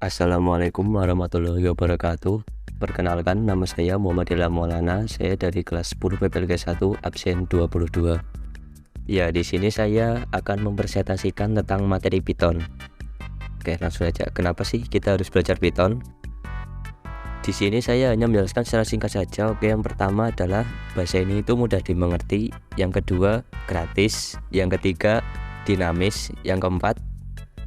Assalamualaikum warahmatullahi wabarakatuh. Perkenalkan, nama saya Muhammad Ilham Maulana. Saya dari kelas 10 PPLG 1 absen 22. Ya, di sini saya akan mempresentasikan tentang materi Python. Oke, langsung aja. Kenapa sih kita harus belajar Python? Di sini saya hanya menjelaskan secara singkat saja. Oke, yang pertama adalah bahasa ini itu mudah dimengerti. Yang kedua, gratis. Yang ketiga, dinamis. Yang keempat,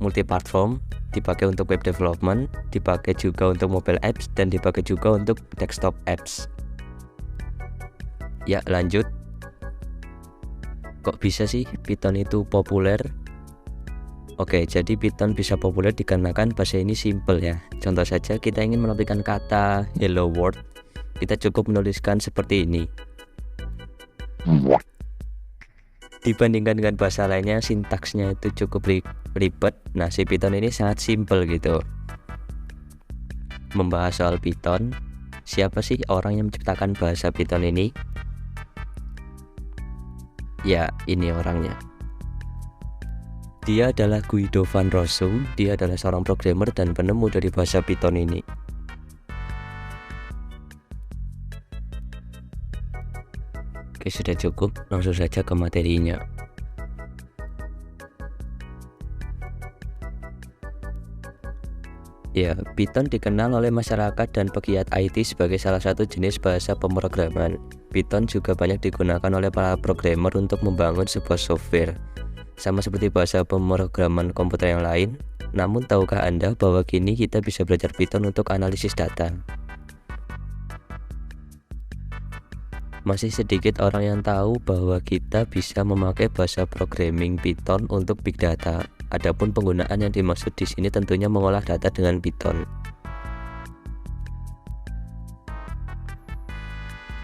multiplatform, dipakai untuk web development, dipakai juga untuk mobile apps, dan dipakai juga untuk desktop apps. Ya, lanjut. Kok bisa sih Python itu populer? Oke, jadi Python bisa populer dikarenakan bahasa ini simple ya. Contoh saja, kita ingin menampilkan kata hello world, kita cukup menuliskan seperti ini. Dibandingkan dengan bahasa lainnya, sintaksnya itu cukup ribet. Nah, si Python ini sangat simple gitu. Membahas soal Python, siapa sih orang yang menciptakan bahasa Python ini? Ya, ini orangnya. Dia adalah Guido van Rossum. Dia adalah seorang programmer dan penemu dari bahasa Python ini. Oke, sudah cukup, langsung saja ke materinya. Ya, Python dikenal oleh masyarakat dan pegiat IT sebagai salah satu jenis bahasa pemrograman. Python juga banyak digunakan oleh para programmer untuk membangun sebuah software, sama seperti bahasa pemrograman komputer yang lain. Namun tahukah Anda bahwa kini kita bisa belajar Python untuk analisis data? Masih sedikit orang yang tahu bahwa kita bisa memakai bahasa programming Python untuk big data. Adapun penggunaan yang dimaksud di sini tentunya mengolah data dengan Python.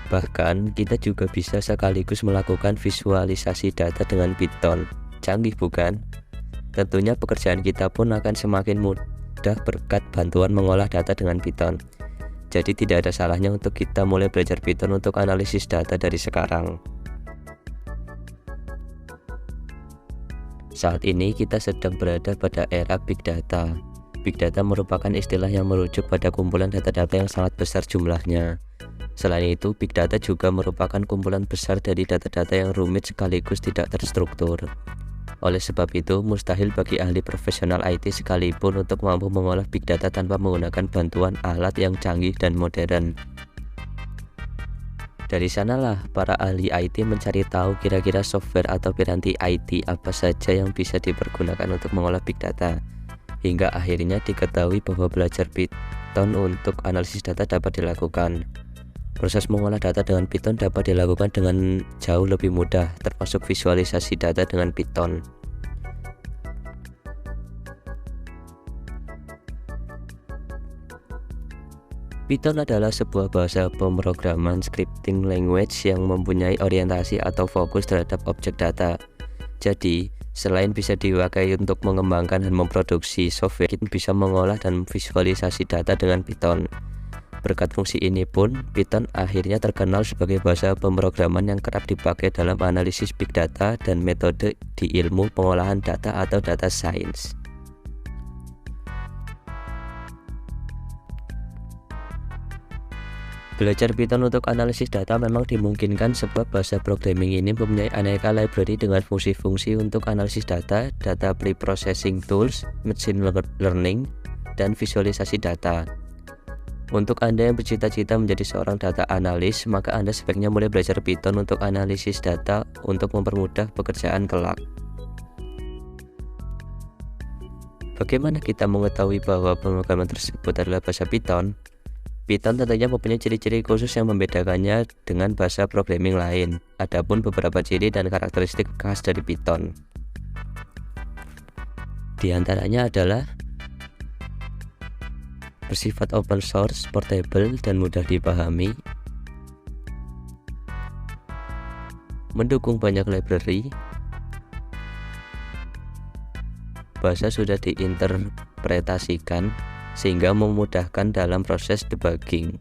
Bahkan kita juga bisa sekaligus melakukan visualisasi data dengan Python. Canggih bukan? Tentunya pekerjaan kita pun akan semakin mudah berkat bantuan mengolah data dengan Python. Jadi tidak ada salahnya untuk kita mulai belajar Python untuk analisis data dari sekarang. Saat ini kita sedang berada pada era Big Data. Big Data merupakan istilah yang merujuk pada kumpulan data-data yang sangat besar jumlahnya. Selain itu, Big Data juga merupakan kumpulan besar dari data-data yang rumit sekaligus tidak terstruktur. Oleh sebab itu, mustahil bagi ahli profesional IT sekalipun untuk mampu mengolah Big Data tanpa menggunakan bantuan alat yang canggih dan modern. Dari sanalah para ahli IT mencari tahu kira-kira software atau piranti IT apa saja yang bisa dipergunakan untuk mengolah Big Data. Hingga akhirnya diketahui bahwa belajar Python untuk analisis data dapat dilakukan. Proses mengolah data dengan Python dapat dilakukan dengan jauh lebih mudah, termasuk visualisasi data dengan Python. Python adalah sebuah bahasa pemrograman scripting language yang mempunyai orientasi atau fokus terhadap objek data. Jadi, selain bisa dipakai untuk mengembangkan dan memproduksi software, kita bisa mengolah dan visualisasi data dengan Python. Berkat fungsi ini pun, Python akhirnya terkenal sebagai bahasa pemrograman yang kerap dipakai dalam analisis big data dan metode di ilmu pengolahan data atau data science. Belajar Python untuk analisis data memang dimungkinkan sebab bahasa programming ini mempunyai aneka library dengan fungsi-fungsi untuk analisis data, data pre-processing tools, machine learning, dan visualisasi data. Untuk Anda yang bercita-cita menjadi seorang data analis, maka Anda sebaiknya mulai belajar Python untuk analisis data untuk mempermudah pekerjaan kelak. Bagaimana kita mengetahui bahwa pemrograman tersebut adalah bahasa Python? Python tentunya mempunyai ciri-ciri khusus yang membedakannya dengan bahasa programming lain. Adapun beberapa ciri dan karakteristik khas dari Python. Di antaranya adalah bersifat open source, portable, dan mudah dipahami, mendukung banyak library, bahasa sudah diinterpretasikan sehingga memudahkan dalam proses debugging,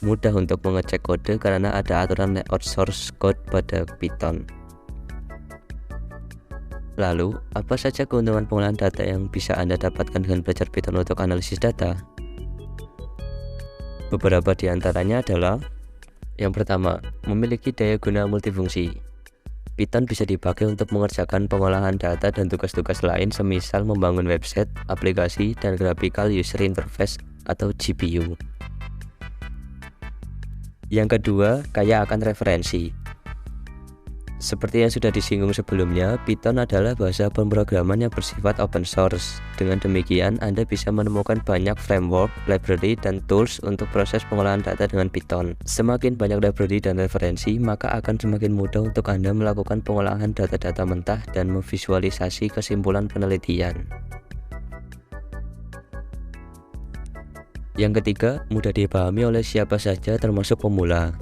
mudah untuk mengecek kode karena ada aturan layout source code pada Python. Lalu, apa saja keuntungan pengolahan data yang bisa Anda dapatkan dengan belajar Python untuk analisis data? Beberapa di antaranya adalah: yang pertama, memiliki daya guna multifungsi. Python bisa dipakai untuk mengerjakan pengolahan data dan tugas-tugas lain semisal membangun website, aplikasi, dan graphical user interface atau GPU. Yang kedua, kaya akan referensi. Seperti yang sudah disinggung sebelumnya, Python adalah bahasa pemrograman yang bersifat open source. Dengan demikian, Anda bisa menemukan banyak framework, library, dan tools untuk proses pengolahan data dengan Python. Semakin banyak library dan referensi, maka akan semakin mudah untuk Anda melakukan pengolahan data-data mentah dan memvisualisasi kesimpulan penelitian. Yang ketiga, mudah dipahami oleh siapa saja termasuk pemula.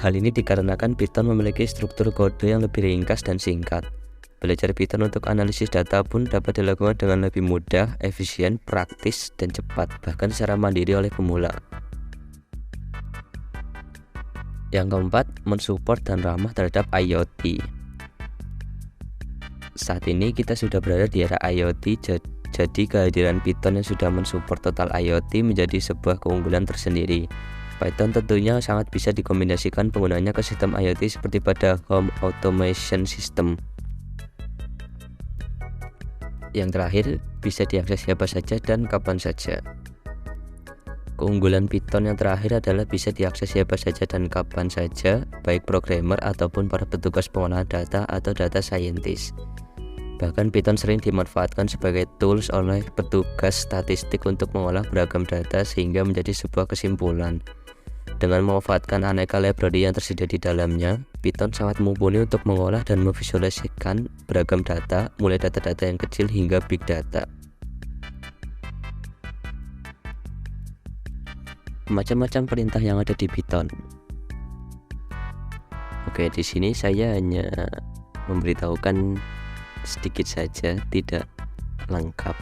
Hal ini dikarenakan Python memiliki struktur kode yang lebih ringkas dan singkat. Belajar Python untuk analisis data pun dapat dilakukan dengan lebih mudah, efisien, praktis, dan cepat, bahkan secara mandiri oleh pemula. Yang keempat, mensupport dan ramah terhadap IoT. Saat ini kita sudah berada di era IoT, jadi kehadiran Python yang sudah mensupport total IoT menjadi sebuah keunggulan tersendiri. Python tentunya sangat bisa dikombinasikan penggunanya ke sistem IoT seperti pada Home Automation System. Yang terakhir, bisa diakses siapa saja dan kapan saja. Keunggulan Python yang terakhir adalah bisa diakses siapa saja dan kapan saja, baik programmer ataupun para petugas pengolahan data atau data scientist. Bahkan Python sering dimanfaatkan sebagai tools oleh petugas statistik untuk mengolah beragam data sehingga menjadi sebuah kesimpulan. Dengan memanfaatkan aneka library yang tersedia di dalamnya, Python sangat mumpuni untuk mengolah dan memvisualisasikan beragam data, mulai data-data yang kecil hingga big data. Macam-macam perintah yang ada di Python. Oke, di sini saya hanya memberitahukan sedikit saja, tidak lengkap.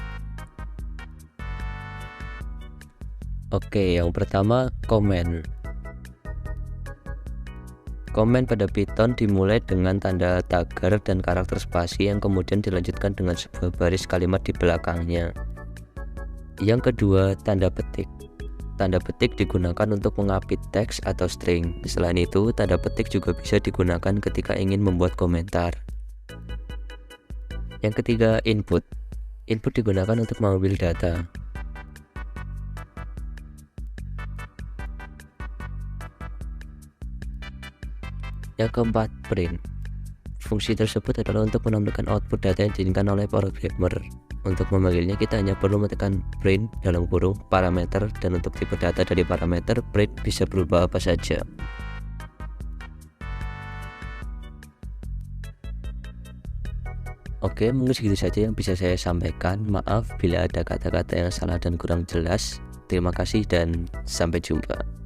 Oke, yang pertama, comment. Komen pada Python dimulai dengan tanda tagar dan karakter spasi yang kemudian dilanjutkan dengan sebuah baris kalimat di belakangnya. Yang kedua, tanda petik. Tanda petik digunakan untuk mengapit teks atau string. Selain itu, tanda petik juga bisa digunakan ketika ingin membuat komentar. Yang ketiga, input. Input digunakan untuk mengambil data. Yang keempat, print. Fungsi tersebut adalah untuk menampilkan output data yang diinginkan oleh programmer. Untuk memanggilnya, kita hanya perlu menekan print dalam kurung parameter, dan untuk tipe data dari parameter print bisa berubah apa saja. Oke, mungkin segitu saja yang bisa saya sampaikan. Maaf bila ada kata-kata yang salah dan kurang jelas. Terima kasih dan sampai jumpa.